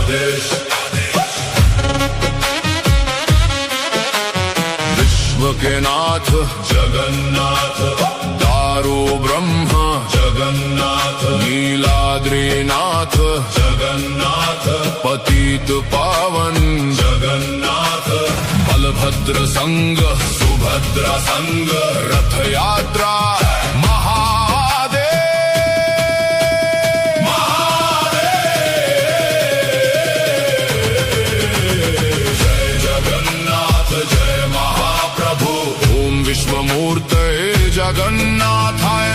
आदेश। विश्व के नाथ जगन्नाथ, दारू ब्रह्म जगन्नाथ, नीलाद्रीनाथ जगन्नाथ, पतित पावन जगन्नाथ, बलभद्र संग सुभद्रा संग, रथ यात्रा महादेव महादेव। जय जगन्नाथ जय महाप्रभु, ओम विश्वमूर्तये जगन्नाथाय